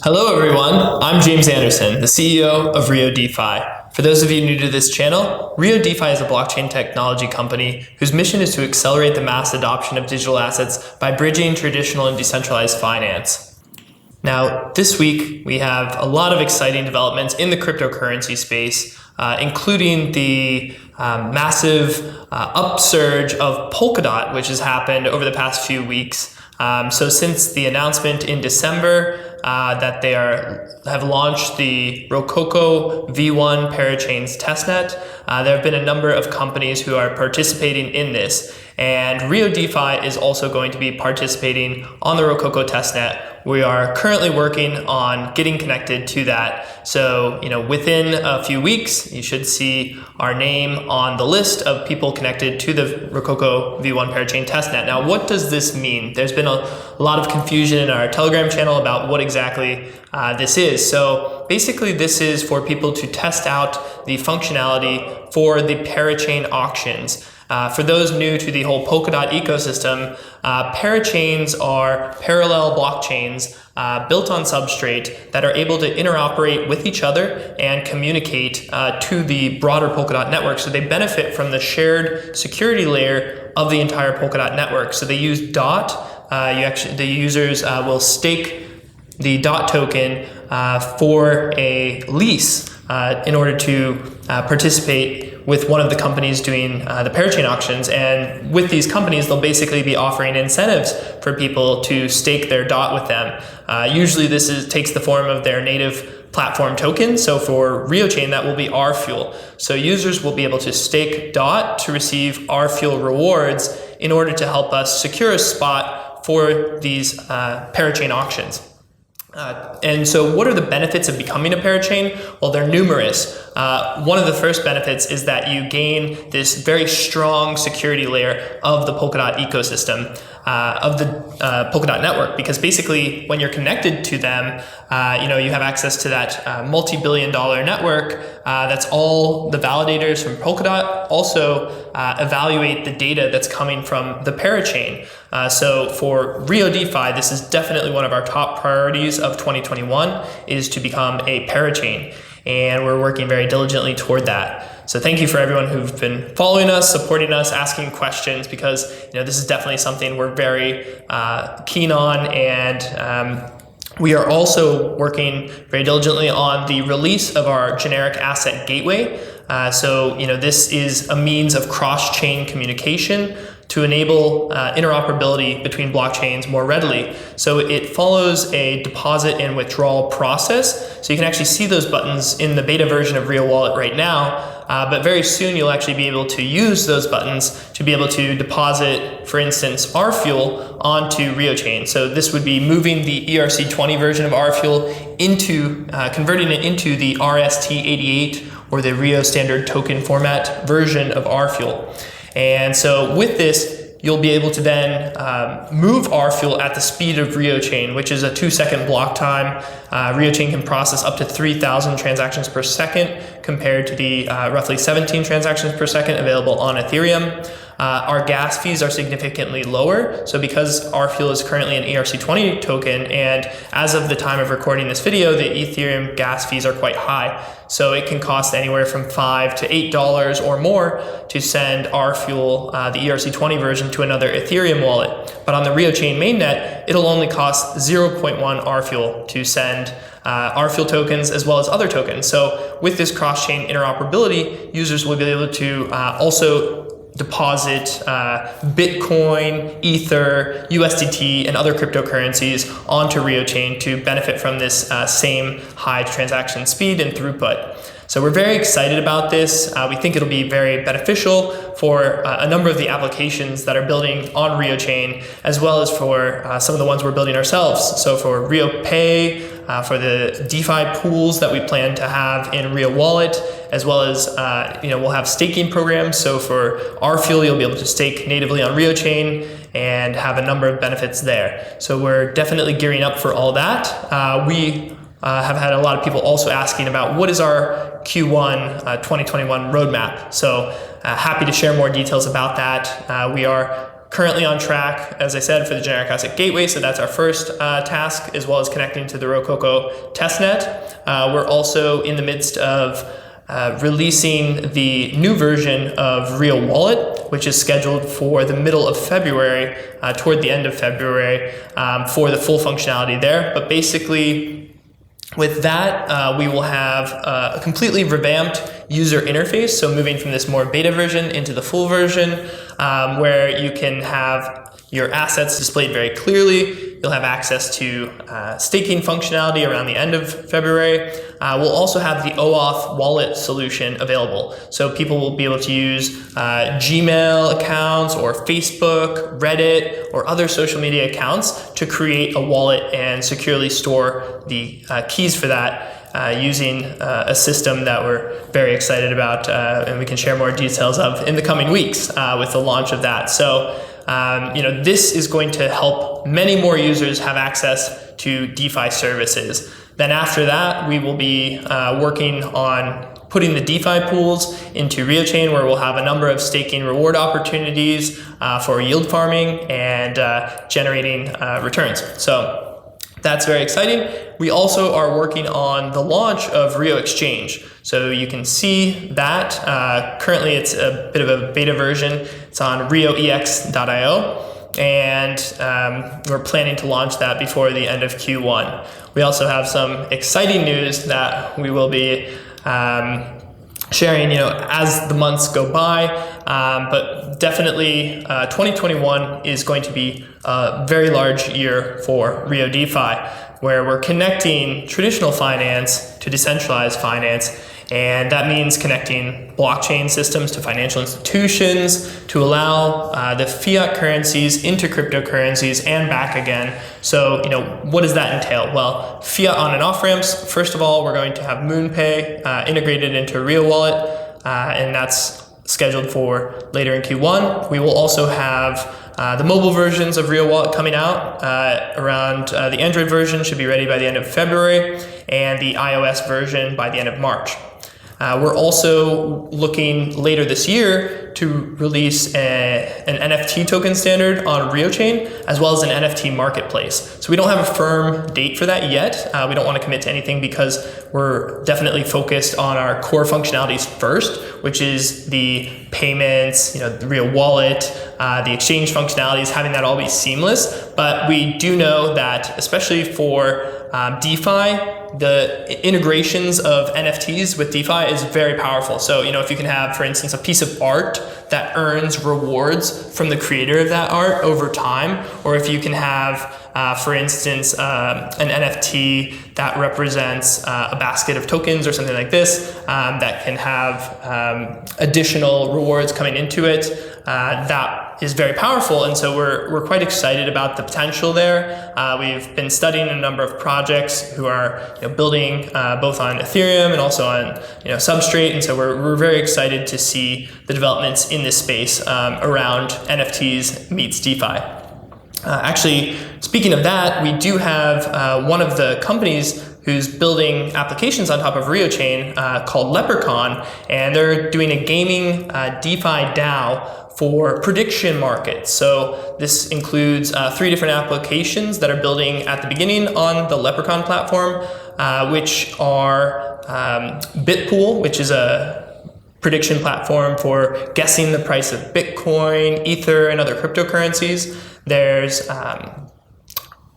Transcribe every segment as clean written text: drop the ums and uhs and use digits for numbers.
Hello everyone, I'm James Anderson, the CEO of Rio DeFi. For those of you new to this channel, Rio DeFi is a blockchain technology company whose mission is to accelerate the mass adoption of digital assets by bridging traditional and decentralized finance. Now, this week we have a lot of exciting developments in the cryptocurrency space, including the massive upsurge of Polkadot, which has happened over the past few weeks. So since the announcement in December that they have launched the Rococo V1 Parachain Testnet, there have been a number of companies who are participating in this. And Rio DeFi is also going to be participating on the Rococo Testnet. We are currently working on getting connected to that. So, within a few weeks, you should see our name on the list of people connected to the Rococo V1 Parachain Testnet. Now, what does this mean? There's been a lot of confusion in our Telegram channel about what exactly this is. So basically, this is for people to test out the functionality for the Parachain auctions. For those new to the whole Polkadot ecosystem, parachains are parallel blockchains built on Substrate that are able to interoperate with each other and communicate to the broader Polkadot network. So they benefit from the shared security layer of the entire Polkadot network. So they use DOT. The users will stake the DOT token for a lease in order to participate with one of the companies doing the parachain auctions. And with these companies, they'll basically be offering incentives for people to stake their DOT with them. Usually this takes the form of their native platform token. So for RioChain, that will be RFuel. So users will be able to stake DOT to receive RFuel rewards in order to help us secure a spot for these parachain auctions. And so what are the benefits of becoming a parachain? Well, they're numerous. One of the first benefits is that you gain this very strong security layer of the Polkadot ecosystem, of the Polkadot network, because basically when you're connected to them, you have access to that multi-billion-dollar network. That's all the validators from Polkadot also evaluate the data that's coming from the parachain. So for Rio DeFi, this is definitely one of our top priorities of 2021 is to become a parachain. And we're working very diligently toward that. So thank you for everyone who've been following us, supporting us, asking questions, because this is definitely something we're very keen on, and we are also working very diligently on the release of our generic asset gateway. So this is a means of cross-chain communication to enable interoperability between blockchains more readily. So it follows a deposit and withdrawal process. So you can actually see those buttons in the beta version of Rio Wallet right now, but very soon you'll actually be able to use those buttons to be able to deposit, for instance, RFuel onto RioChain. So this would be moving the ERC20 version of RFuel into, converting it into the RST88 or the Rio Standard Token Format version of RFuel. And so with this, you'll be able to then move RFuel at the speed of RioChain, which is a 2-second block time. RioChain can process up to 3,000 transactions per second compared to the roughly 17 transactions per second available on Ethereum. Our gas fees are significantly lower. So because RFuel is currently an ERC20 token, and as of the time of recording this video, the Ethereum gas fees are quite high. So it can cost anywhere from $5 to $8 or more to send RFuel, the ERC20 version, to another Ethereum wallet. But on the RioChain mainnet, it'll only cost 0.1 RFuel to send RFuel tokens as well as other tokens. So with this cross-chain interoperability, users will be able to also deposit Bitcoin, Ether, USDT, and other cryptocurrencies onto RioChain to benefit from this same high transaction speed and throughput. So we're very excited about this. We think it'll be very beneficial for a number of the applications that are building on RioChain, as well as for some of the ones we're building ourselves. So for RioPay, for the DeFi pools that we plan to have in Rio Wallet, as well as we'll have staking programs. So for RFuel, you'll be able to stake natively on RioChain and have a number of benefits there. So we're definitely gearing up for all that. We have had a lot of people also asking about what is our Q1 2021 roadmap. So happy to share more details about that. We are currently on track, as I said, for the generic asset gateway. So that's our first task, as well as connecting to the Rococo testnet. We're also in the midst of releasing the new version of Rio Wallet, which is scheduled for the middle of February, toward the end of February, for the full functionality there. But basically, with that, we will have a completely revamped user interface. So moving from this more beta version into the full version, where you can have your assets displayed very clearly. You'll have access to staking functionality around the end of February. We'll also have the OAuth wallet solution available. So people will be able to use Gmail accounts or Facebook, Reddit, or other social media accounts to create a wallet and securely store the keys for that using a system that we're very excited about, and we can share more details of in the coming weeks with the launch of that. So this is going to help many more users have access to DeFi services. Then after that, we will be working on putting the DeFi pools into RioChain, where we'll have a number of staking reward opportunities for yield farming and generating returns. So that's very exciting. We also are working on the launch of Rio Exchange. So you can see that. Currently it's a bit of a beta version. It's on rioex.io. And we're planning to launch that before the end of Q1. We also have some exciting news that we will be sharing, as the months go by. But definitely 2021 is going to be a very large year for Rio DeFi, where we're connecting traditional finance to decentralized finance. And that means connecting blockchain systems to financial institutions to allow the fiat currencies into cryptocurrencies and back again. So, what does that entail? Well, fiat on and off ramps. First of all, we're going to have MoonPay integrated into Rio Wallet, and that's scheduled for later in Q1. We will also have the mobile versions of Rio Wallet coming out around the Android version should be ready by the end of February, and the iOS version by the end of March. We're also looking later this year to release an NFT token standard on RioChain, as well as an NFT marketplace. So we don't have a firm date for that yet. We don't want to commit to anything because we're definitely focused on our core functionalities first, which is the payments, the Rio Wallet, the exchange functionalities, having that all be seamless. But we do know that, especially for DeFi, the integrations of NFTs with DeFi is very powerful. So, if you can have, for instance, a piece of art that earns rewards from the creator of that art over time, or if you can have, for instance, an NFT that represents a basket of tokens or something like this, that can have additional rewards coming into it, that is very powerful. And so we're quite excited about the potential there. We've been studying a number of projects who are building both on Ethereum and also on Substrate. And so we're very excited to see the developments in this space around NFTs meets DeFi. Actually, speaking of that, we do have one of the companies who's building applications on top of RioChain called Lepricon, and they're doing a gaming DeFi DAO for prediction markets. So this includes 3 different applications that are building at the beginning on the Leprechaun platform, which are Bitpool, which is a prediction platform for guessing the price of Bitcoin, Ether, and other cryptocurrencies. There's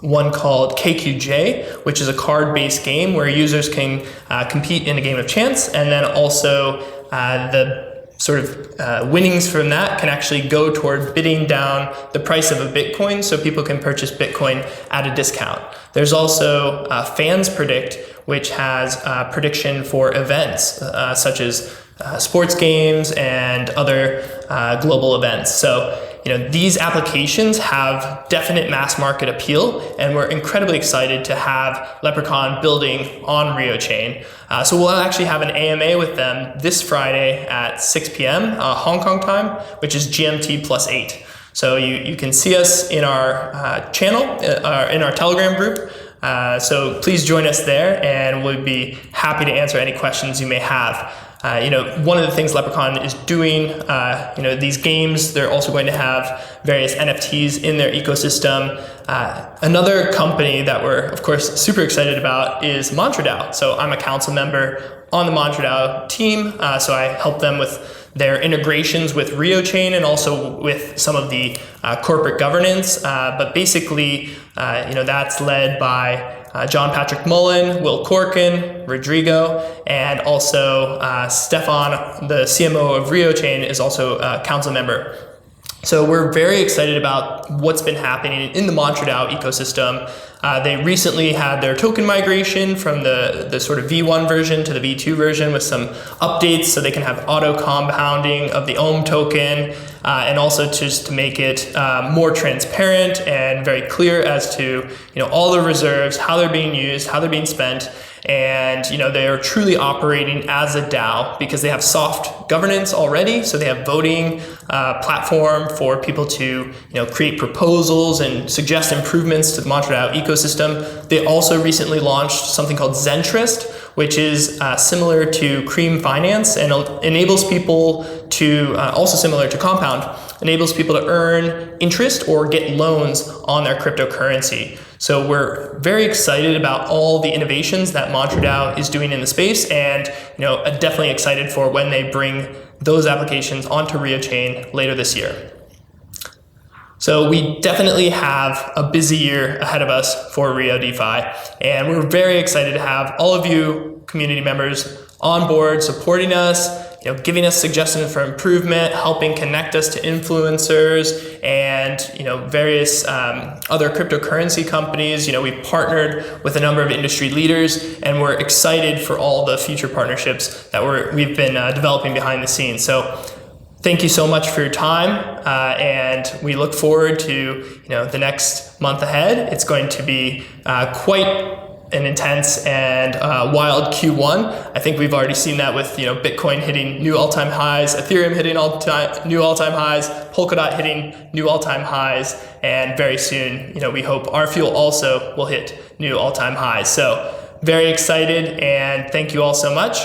one called KQJ, which is a card-based game where users can compete in a game of chance, and then also the sort of winnings from that can actually go toward bidding down the price of a Bitcoin so people can purchase Bitcoin at a discount. There's also Fans Predict, which has prediction for events such as sports games and other global events. So these applications have definite mass market appeal, and we're incredibly excited to have Leprechaun building on RioChain. So we'll actually have an AMA with them this Friday at 6 p.m. Hong Kong time, which is GMT +8. So you can see us in our channel, in our Telegram group. So please join us there, and we'll be happy to answer any questions you may have. One of the things Leprechaun is doing, these games, they're also going to have various NFTs in their ecosystem. Another company that we're, of course, super excited about is MANTRA DAO. So I'm a council member on the MANTRA DAO team, so I help them with their integrations with RioChain and also with some of the corporate governance. But basically, that's led by John Patrick Mullen, Will Corkin, Rodrigo, and also Stefan, the CMO of RioChain, is also a council member. So we're very excited about what's been happening in the MANTRA DAO ecosystem. They recently had their token migration from the sort of V1 version to the V2 version with some updates so they can have auto compounding of the OHM token, and also just to make it more transparent and very clear as to all the reserves, how they're being used, how they're being spent. And they are truly operating as a DAO because they have soft governance already. So they have voting platform for people to create proposals and suggest improvements to the MANTRA DAO ecosystem. They also recently launched something called Zentrist, which is similar to Cream Finance and enables people to, also similar to Compound, enables people to earn interest or get loans on their cryptocurrency. So we're very excited about all the innovations that MANTRA DAO is doing in the space, and definitely excited for when they bring those applications onto RioChain later this year. So we definitely have a busy year ahead of us for Rio DeFi, and we're very excited to have all of you community members on board supporting us, giving us suggestions for improvement, helping connect us to influencers and various other cryptocurrency companies. We've partnered with a number of industry leaders, and we're excited for all the future partnerships that we've been developing behind the scenes. So thank you so much for your time, and we look forward to the next month ahead. It's going to be quite an intense and wild Q1. I think we've already seen that with Bitcoin hitting new all-time highs, Ethereum hitting new all-time highs, Polkadot hitting new all-time highs, and very soon we hope our fuel also will hit new all-time highs. So very excited, and thank you all so much.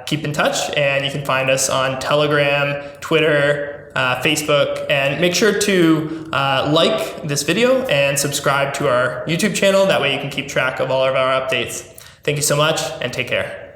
Keep in touch, and you can find us on Telegram, Twitter, Facebook, and make sure to like this video and subscribe to our YouTube channel. That way you can keep track of all of our updates. Thank you so much, and take care.